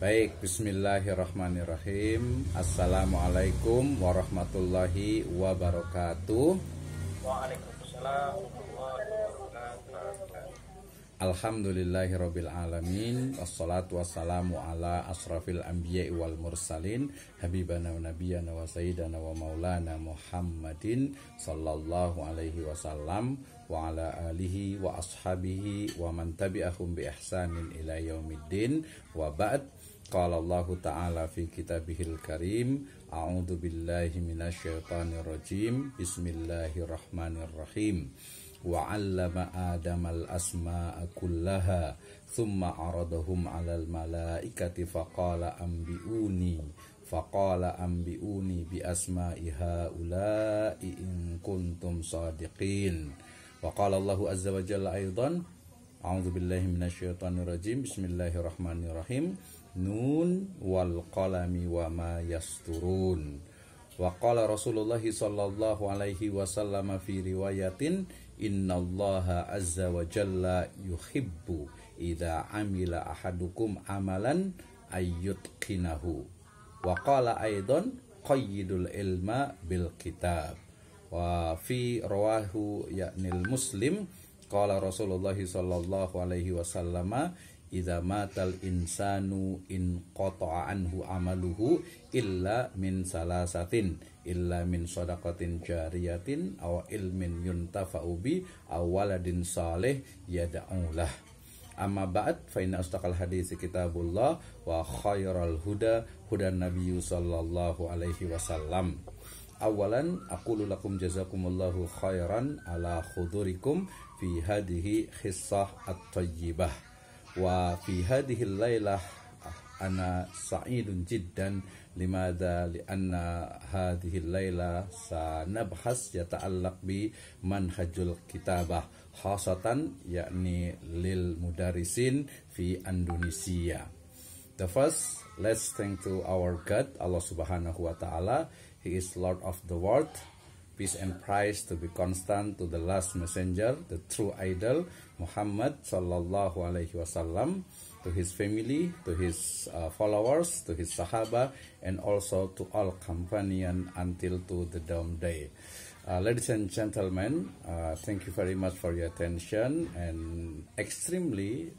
Baik, bismillahirrahmanirrahim. Assalamualaikum warahmatullahi wabarakatuh. Waalaikumsalam warahmatullahi wabarakatuh. Alhamdulillahirabbil alamin. Wassalatu wassalamu ala asrafil anbiya'i wal mursalin habibana wa nabiyyana wa sayyidana wa maulana Muhammadin sallallahu alaihi wasallam wa ala alihi wa ashabihi wa man tabi'ahum bi ihsanin ila yaumiddin. Wa ba'd. Qala Allah ta'ala fi kitabihil karim, a'udzu billahi minasyaitonir rajim. Bismillahirrahmanirrahim. Wa 'allama Adamal asma'a kullaha thumma 'aradahum 'alal malaikati faqala anbi'uni bi asma'i haula'i in kuntum shadiqin. Wa qala Allahu azza wa jalla aidan, a'udzu billahi minasyaitonir rajim. Bismillahirrahmanirrahim. Nun wal qalami wa ma yasturun. Wa qala Rasulullah sallallahu alaihi wasallam fi riwayatin, innallaha azza wa jalla yuhibbu idza amila ahadukum amalan ayyutqinahu. Wa qala aidan qayyidul ilma bil kitab. Wa fi rawahu ya'nil Muslim qala Rasulullah sallallahu alaihi wasallam, idza matal insanu in qata'a anhu amaluhu illa min salasatin, illa min shadaqatin jariyatin aw ilmin yuntafa'u bi aw waladin salih yad'u lah. Amma ba'd, fa inna astaqal hadits kitabullah wa khairal huda hudan nabiyyu sallallahu alaihi wasallam. Awalan aqulu lakum jazakumullahu khairan ala khudurikum fi hadhihi khissah at-tayyibah. Wa fi hadhihi al-lailah ana sa'idun jiddan limadha lianna hadhihi al-laila sanabhas yata'allaq bi manhajul kitabah khasatan yakni lil mudarisin fi Indonesia. The first, let's thank to our God Allah Subhanahu wa ta'ala. He is Lord of the world. Peace and praise to be constant to the last messenger, the true idol, Muhammad sallallahu alaihi wasallam, to his family, to his followers, to his sahaba, and also to all companion until to the dawn day. Ladies and gentlemen, thank you very much for your attention, and extremely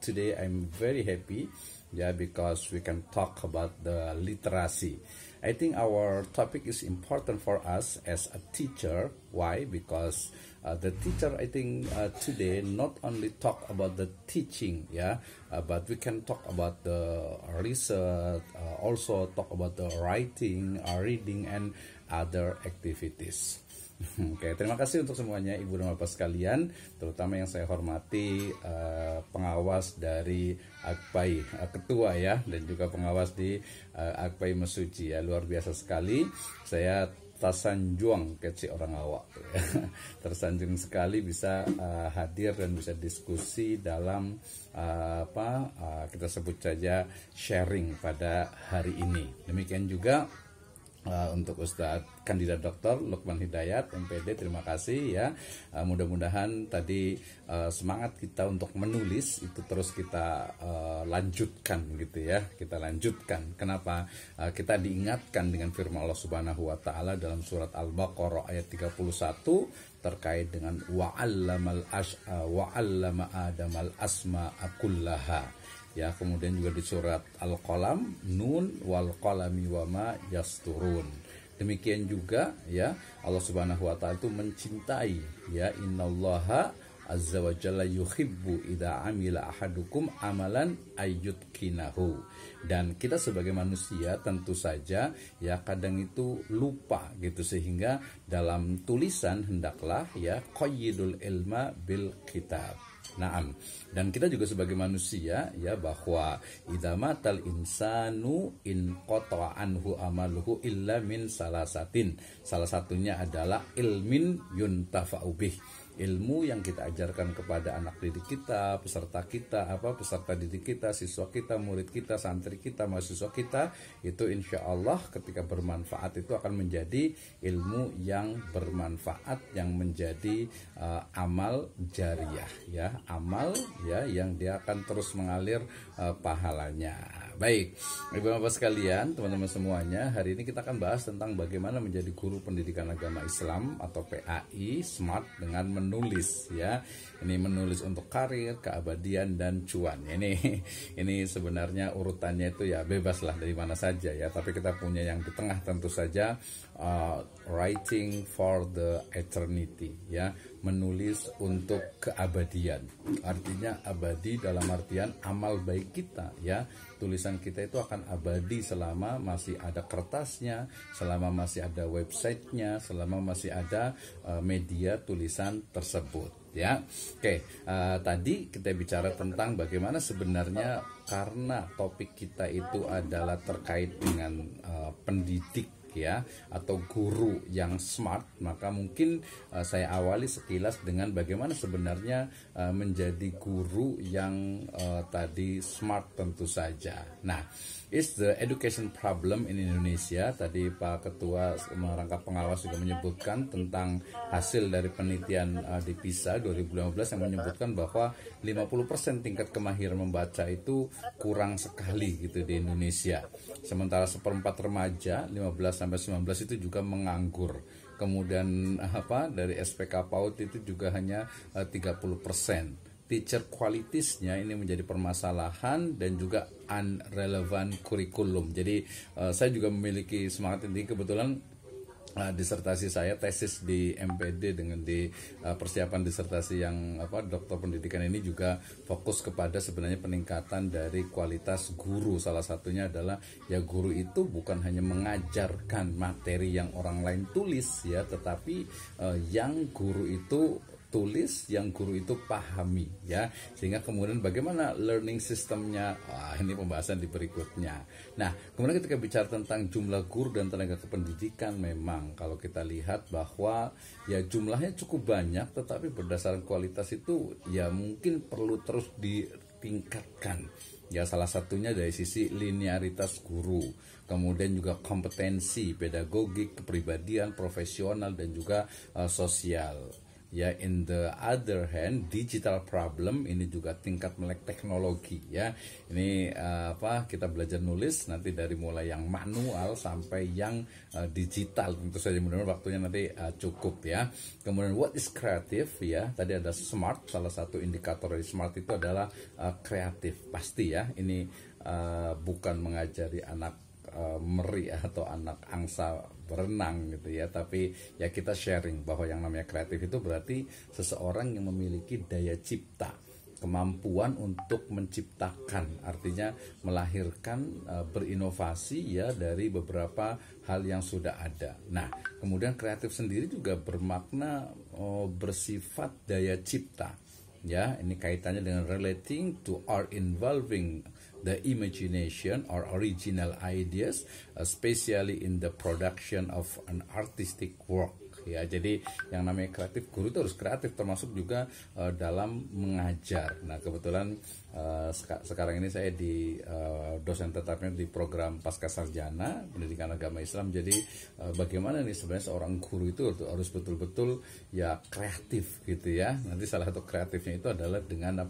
today I'm very happy, because we can talk about the literacy. I think our topic is important for us as a teacher. Why? Because the teacher, I think today not only talk about the teaching, but we can talk about the research, also talk about the writing, reading, and other activities. Oke, terima kasih untuk semuanya Ibu dan Bapak sekalian, terutama yang saya hormati pengawas dari Akpai, ketua dan juga pengawas di Akpai Mesuji luar biasa sekali. Saya tersanjung kecil orang awak, tersanjung sekali bisa hadir dan bisa diskusi dalam kita sebut saja sharing pada hari ini. Demikian juga untuk Ustadz Kandidat Dr. Lukman Hidayat MPD, terima kasih mudah-mudahan tadi semangat kita untuk menulis itu terus kita lanjutkan kita lanjutkan. Kenapa? Kita diingatkan dengan firman Allah Subhanahu wa taala dalam surat Al-Baqarah ayat 31 terkait dengan wa'allama Adamal asma'a kullaha. Kemudian juga di surat Al-Qalam, nun wal qalami wa ma yasturun. Demikian juga Allah Subhanahu wa taala itu mencintai innallaha azza wa jalla yuhibbu idza amila ahadukum amalan ayyutqinahu. Dan kita sebagai manusia tentu saja kadang itu lupa sehingga dalam tulisan hendaklah qayyidul ilma bil kitab. Naam. Dan kita juga sebagai manusia bahwa idza matal insanu in qata'a anhu amaluhu illa min salasatin. Salah satunya adalah ilmin yuntafa'u bih. Ilmu yang kita ajarkan kepada anak didik kita, peserta didik kita, siswa kita, murid kita, santri kita, mahasiswa kita, itu insya Allah ketika bermanfaat itu akan menjadi ilmu yang bermanfaat, yang menjadi amal jariyah, amal yang dia akan terus mengalir pahalanya. baik, Ibu Bapak sekalian, teman-teman semuanya, hari ini kita akan bahas tentang bagaimana menjadi guru pendidikan agama Islam atau PAI smart dengan menulis ya. Ini menulis untuk karir, keabadian dan cuan. Ini sebenarnya urutannya itu ya bebas lah dari mana saja ya, tapi kita punya yang di tengah tentu saja, writing for the eternity ya, menulis untuk keabadian. Artinya abadi dalam artian amal baik kita ya. Tulisan kita itu akan abadi selama masih ada kertasnya, selama masih ada websitenya, selama masih ada media tulisan tersebut ya. Oke, tadi kita bicara tentang bagaimana sebenarnya karena topik kita itu adalah terkait dengan pendidik ya, atau guru yang smart, maka mungkin saya awali sekilas dengan bagaimana sebenarnya menjadi guru yang tadi smart tentu saja. Nah, is the education problem in Indonesia? Tadi Pak Ketua merangkap pengawas juga menyebutkan tentang hasil dari penelitian di PISA 2015 yang menyebutkan bahwa 50% tingkat kemahiran membaca itu kurang sekali gitu di Indonesia. Sementara seperempat remaja 15-19 itu juga menganggur. Kemudian dari SPK PAUD itu juga hanya 30%. Teacher qualities-nya ini menjadi permasalahan dan juga unrelevant kurikulum. Jadi saya juga memiliki semangat ini, kebetulan disertasi saya tesis di MPD dengan di persiapan disertasi yang doktor pendidikan ini juga fokus kepada sebenarnya peningkatan dari kualitas guru. Salah satunya adalah ya guru itu bukan hanya mengajarkan materi yang orang lain tulis ya, tetapi yang guru itu tulis, yang guru itu pahami ya, sehingga kemudian bagaimana learning sistemnya, ini pembahasan di berikutnya. Nah, kemudian ketika bicara tentang jumlah guru dan tenaga kependidikan, memang kalau kita lihat bahwa ya jumlahnya cukup banyak, tetapi berdasarkan kualitas itu ya mungkin perlu terus ditingkatkan ya. Salah satunya dari sisi linearitas guru, kemudian juga kompetensi pedagogik, kepribadian, profesional dan juga sosial. Ya, in the other hand, digital problem ini juga tingkat melek teknologi ya. Ini kita belajar nulis nanti dari mulai yang manual sampai yang digital. Tentu saja mudah-mudahan waktunya nanti cukup ya. Kemudian what is creative ya. Tadi ada smart, salah satu indikator dari smart itu adalah kreatif. Pasti ya, ini bukan mengajari anak meri atau anak angsa berenang gitu ya, tapi ya kita sharing bahwa yang namanya kreatif itu berarti seseorang yang memiliki daya cipta, kemampuan untuk menciptakan, artinya melahirkan, berinovasi ya dari beberapa hal yang sudah ada. Nah, kemudian kreatif sendiri juga bermakna bersifat daya cipta ya. Ini kaitannya dengan relating to or involving the imagination or original ideas, especially in the production of an artistic work ya. Jadi yang namanya kreatif, guru itu harus kreatif, termasuk juga dalam mengajar. Nah, kebetulan sekarang ini saya di dosen tetapnya di program Pascasarjana Pendidikan Agama Islam. Jadi bagaimana nih sebenarnya seorang guru itu harus betul-betul ya kreatif gitu ya. Nanti salah satu kreatifnya itu adalah dengan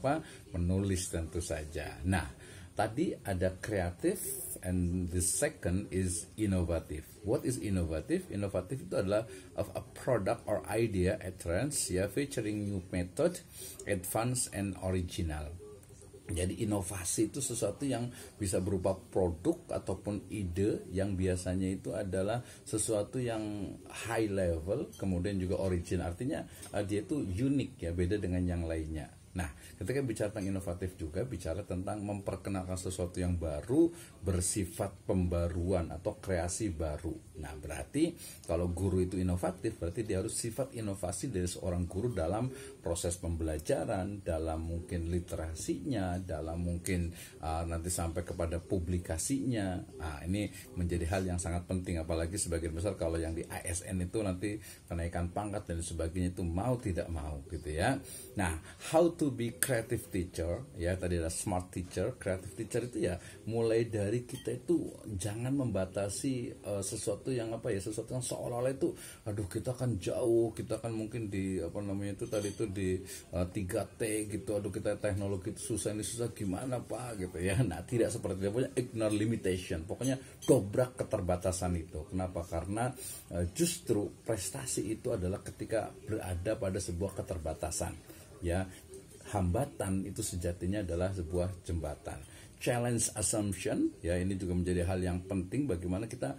menulis tentu saja. Nah, tadi ada kreatif, and the second is innovative. What is innovative? Innovative itu adalah of a product or idea, a trend, ya, featuring new method, advanced and original. Jadi inovasi itu sesuatu yang bisa berupa produk ataupun ide yang biasanya itu adalah sesuatu yang high level, kemudian juga original, artinya dia itu unik ya, beda dengan yang lainnya. Nah, ketika bicara tentang inovatif juga bicara tentang memperkenalkan sesuatu yang baru, bersifat pembaruan atau kreasi baru. Nah, berarti kalau guru itu inovatif, berarti dia harus sifat inovasi dari seorang guru dalam proses pembelajaran, dalam mungkin literasinya, dalam mungkin nanti sampai kepada publikasinya. Nah, ini menjadi hal yang sangat penting, apalagi sebagian besar kalau yang di ASN itu nanti kenaikan pangkat dan sebagainya itu mau tidak mau gitu ya. Nah, how to to be creative teacher, ya tadi ada smart teacher, creative teacher itu ya mulai dari kita itu jangan membatasi sesuatu yang sesuatu yang seolah-olah itu, aduh kita akan jauh, kita akan mungkin di di 3T gitu, aduh kita teknologi itu susah, ini susah gimana Pak gitu ya. Nah tidak seperti itu, pokoknya ignore limitation, pokoknya dobrak keterbatasan itu. Kenapa? Karena justru prestasi itu adalah ketika berada pada sebuah keterbatasan. Ya, hambatan itu sejatinya adalah sebuah jembatan. Challenge assumption, ya ini juga menjadi hal yang penting, bagaimana kita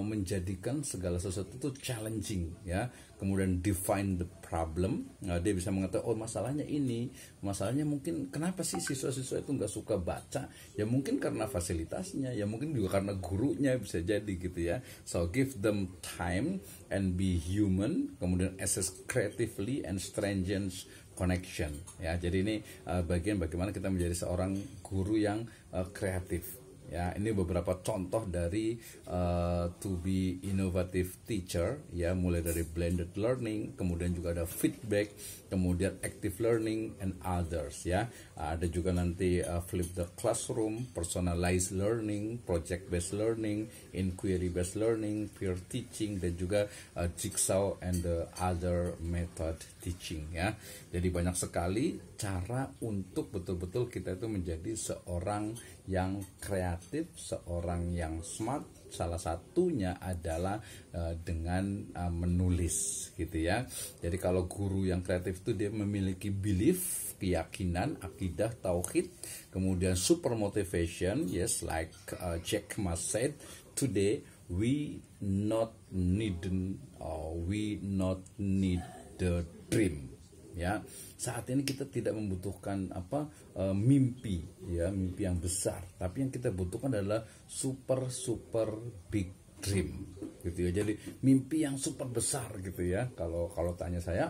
menjadikan segala sesuatu itu challenging, ya. Kemudian define the problem. Nah, dia bisa mengatakan, oh masalahnya ini, masalahnya mungkin kenapa sih siswa-siswa itu nggak suka baca? Ya mungkin karena fasilitasnya, ya mungkin juga karena gurunya, bisa jadi gitu ya. So give them time and be human. Kemudian assess creatively and strengthen connection, ya. Jadi ini bagian bagaimana kita menjadi seorang guru yang kreatif, ya. Ini beberapa contoh dari to be innovative teacher, ya, mulai dari blended learning, kemudian juga ada feedback, kemudian active learning and others, ya. Ada juga nanti flip the classroom, personalized learning, project based learning, inquiry based learning, peer teaching, dan juga jigsaw and the other method teaching, ya. Jadi banyak sekali cara untuk betul-betul kita itu menjadi seorang yang kreatif, seorang yang smart. Salah satunya adalah dengan menulis, gitu ya. Jadi kalau guru yang kreatif itu dia memiliki belief, keyakinan, akidah, tauhid, kemudian super motivation, yes, like Jack Ma said, today we not need the dream, ya. Saat ini kita tidak membutuhkan mimpi, ya, mimpi yang besar, tapi yang kita butuhkan adalah super big dream, gitu ya. Jadi mimpi yang super besar, gitu ya. Kalau tanya saya,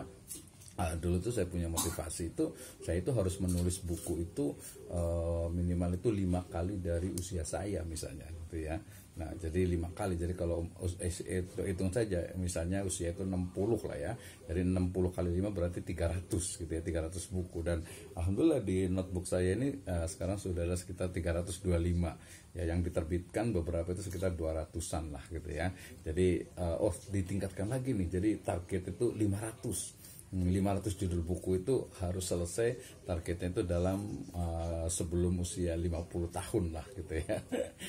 dulu tuh saya punya motivasi itu, saya itu harus menulis buku itu minimal itu 5 kali dari usia saya misalnya, gitu ya. Nah jadi 5 kali, jadi kalau hitung saja misalnya usia itu 60 lah ya, dari 60 kali 5 berarti 300 gitu ya, 300 buku. Dan alhamdulillah di notebook saya ini sekarang sudah ada sekitar 325 ya, yang diterbitkan beberapa itu sekitar 200-an lah gitu ya. Jadi ditingkatkan lagi nih, jadi target itu 500 judul buku itu harus selesai targetnya itu dalam sebelum usia 50 tahun lah gitu ya.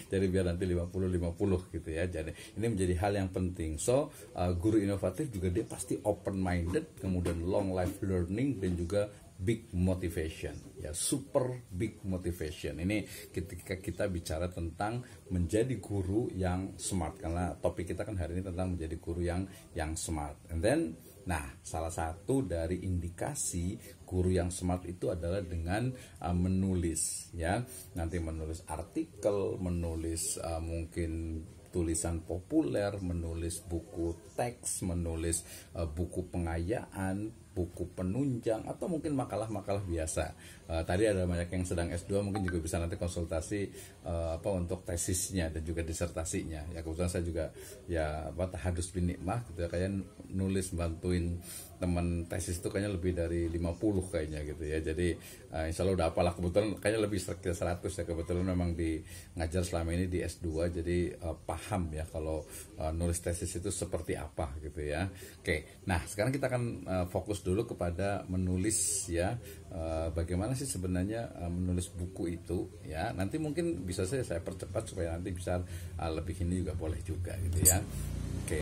Jadi biar nanti 50 gitu ya. Jadi ini menjadi hal yang penting. So guru inovatif juga dia pasti open minded, kemudian long life learning, dan juga big motivation, ya, super big motivation. Ini ketika kita bicara tentang menjadi guru yang smart, karena topik kita kan hari ini tentang menjadi guru yang smart. And then salah satu dari indikasi guru yang smart itu adalah dengan menulis, ya. Nanti menulis artikel, menulis mungkin tulisan populer, menulis buku teks, menulis buku pengayaan, buku penunjang, atau mungkin makalah-makalah biasa. Tadi ada banyak yang sedang S2, mungkin juga bisa nanti konsultasi untuk tesisnya dan juga disertasinya. Ya kebetulan saya juga ya tahadus bin nikmah gitu ya, kayak nulis bantuin teman tesis itu kayaknya lebih dari 50 kayaknya gitu ya. Jadi insya Allah udah apalah, kebetulan kayaknya lebih sekitar 100 ya, kebetulan memang ngajar selama ini di S2, jadi paham ya kalau nulis tesis itu seperti apa gitu ya. Oke, nah sekarang kita akan fokus dulu kepada menulis, ya. Bagaimana sih sebenarnya menulis buku itu, ya. Nanti mungkin bisa saya percepat supaya nanti bisa lebih ini juga boleh juga gitu ya.